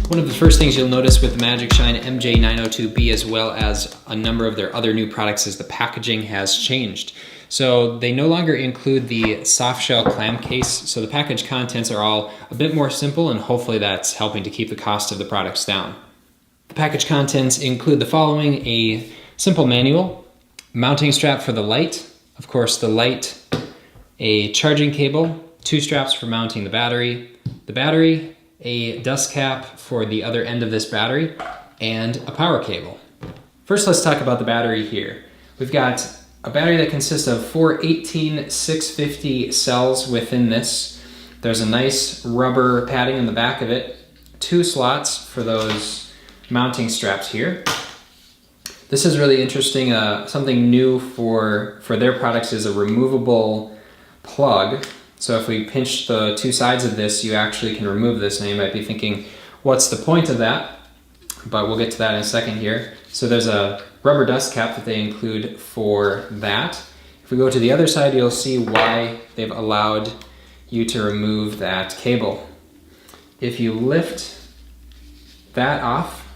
One of the first things you'll notice with the MagicShine MJ 902B as well as a number of their other new products is the packaging has changed. So they no longer include the soft shell clam case, so the package contents are all a bit more simple, and hopefully that's helping to keep the cost of the products down. The package contents include the following: a simple manual, mounting strap for the light, of course the light, a charging cable, 2 straps for mounting the battery, a dust cap for the other end of this battery, and a power cable. First, let's talk about the battery here. We've got a battery that consists of 4 18650 cells within this. There's a nice rubber padding in the back of it, 2 slots for those mounting straps here. This is really interesting. Something new for their products is a removable plug. So if we pinch the 2 sides of this, you actually can remove this. Now you might be thinking, what's the point of that? But we'll get to that in a second here. So there's a rubber dust cap that they include for that. If we go to the other side, you'll see why they've allowed you to remove that cable. If you lift that off,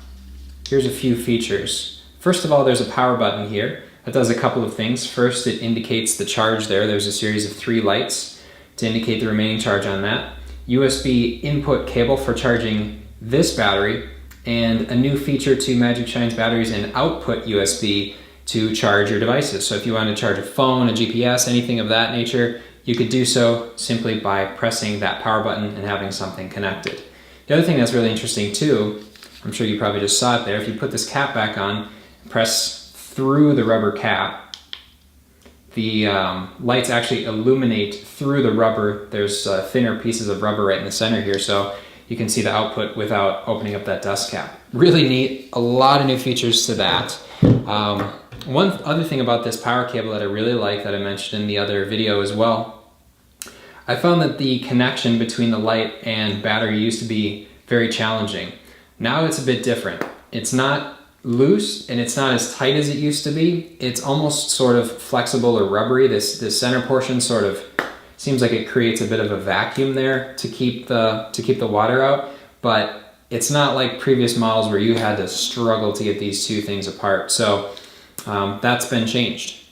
here's a few features. First of all, there's a power button here. That does a couple of things. First, it indicates the charge there. There's a series of 3 lights to indicate the remaining charge on that. USB input cable for charging this battery, and a new feature to MagicShine's batteries, an output USB to charge your devices. So if you want to charge a phone, a GPS, anything of that nature, you could do so simply by pressing that power button and having something connected. The other thing that's really interesting too, I'm sure you probably just saw it there, if you put this cap back on, press through the rubber cap, the lights actually illuminate through the rubber. There's thinner pieces of rubber right in the center here, so you can see the output without opening up that dust cap. Really neat, a lot of new features to that. One other thing about this power cable that I really like, that I mentioned in the other video as well, I found that the connection between the light and battery used to be very challenging. Now it's a bit different. It's not loose and it's not as tight as it used to be. It's almost sort of flexible or rubbery. This center portion sort of seems like it creates a bit of a vacuum there to keep the water out, but it's not like previous models where you had to struggle to get these 2 things apart. So that's been changed.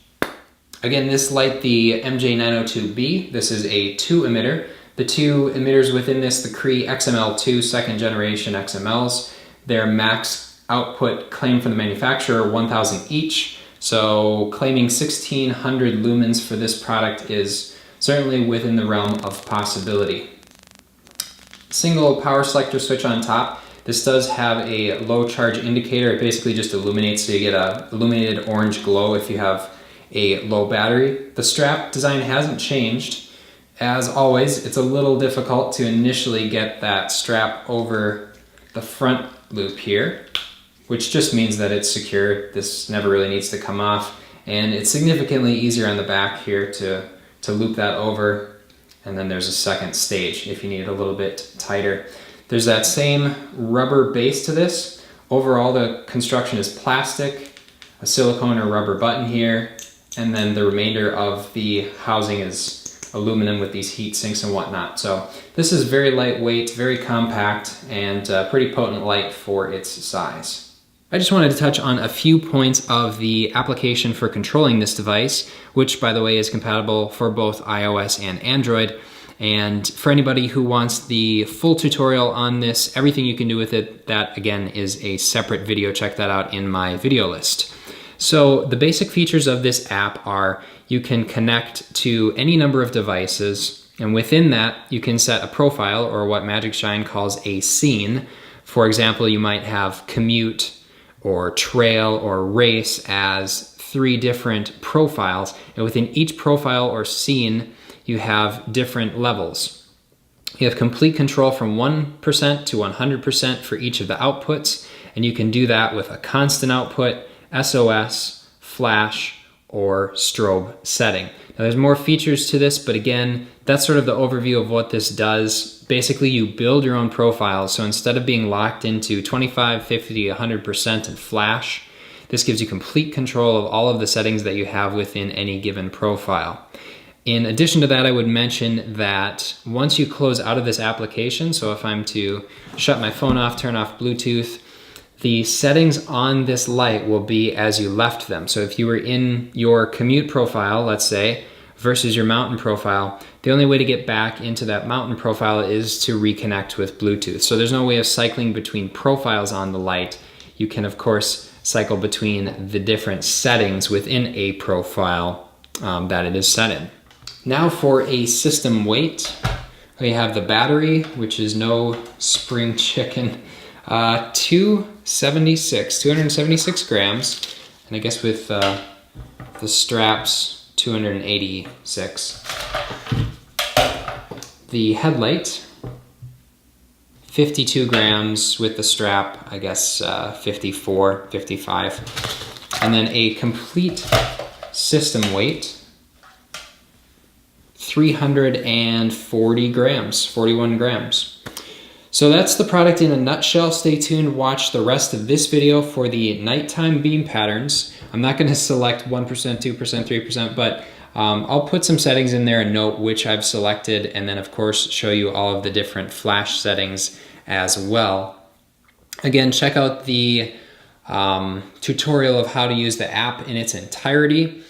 Again, this light, the MJ902B, this is a 2 emitter. The 2 emitters within this, the Cree XML2 2nd generation XMLs, their max output claimed from the manufacturer 1,000 each. So claiming 1,600 lumens for this product is certainly within the realm of possibility. Single power selector switch on top. This does have a low charge indicator. It basically just illuminates, so you get a illuminated orange glow if you have a low battery. The strap design hasn't changed. As always, it's a little difficult to initially get that strap over the front loop here, which just means that it's secure. This never really needs to come off, and it's significantly easier on the back here to loop that over, and then there's a second stage if you need it a little bit tighter. There's that same rubber base to this. Overall, the construction is plastic, a silicone or rubber button here, and then the remainder of the housing is aluminum with these heat sinks and whatnot. So this is very lightweight, very compact, and pretty potent light for its size. I just wanted to touch on a few points of the application for controlling this device, which by the way is compatible for both iOS and Android. And for anybody who wants the full tutorial on this, everything you can do with it, that again is a separate video. Check that out in my video list. So the basic features of this app are you can connect to any number of devices, and within that you can set a profile, or what MagicShine calls a scene. For example, you might have commute or trail or race as 3 different profiles, and within each profile or scene you have different levels. You have complete control from 1% to 100% for each of the outputs, and you can do that with a constant output, SOS, flash, or strobe setting. Now there's more features to this, but again, that's sort of the overview of what this does. Basically, you build your own profiles, so instead of being locked into 25, 50, 100% in flash, this gives you complete control of all of the settings that you have within any given profile. In addition to that, I would mention that once you close out of this application, so if I'm to shut my phone off, turn off Bluetooth, the settings on this light will be as you left them. So if you were in your commute profile, let's say, versus your mountain profile, the only way to get back into that mountain profile is to reconnect with Bluetooth. So there's no way of cycling between profiles on the light. You can, of course, cycle between the different settings within a profile that it is set in. Now for a system weight, we have the battery, which is no spring chicken, 276 grams, and I guess with the straps, 286. The headlight, 52 grams with the strap, I guess 54, 55. And then a complete system weight, 340 grams, 41 grams. So that's the product in a nutshell. Stay tuned, watch the rest of this video for the nighttime beam patterns. I'm not gonna select 1%, 2%, 3%, but I'll put some settings in there and note which I've selected, and then of course show you all of the different flash settings as well. Again, check out the tutorial of how to use the app in its entirety.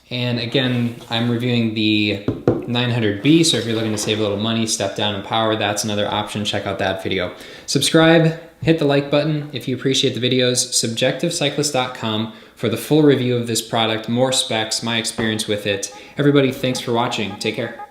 And again, I'm reviewing the 900B, so if you're looking to save a little money, step down in power, that's another option. Check out that video. Subscribe, hit the like button if you appreciate the videos. Subjectivecyclist.com for the full review of this product, more specs, my experience with it. Everybody, thanks for watching. Take care.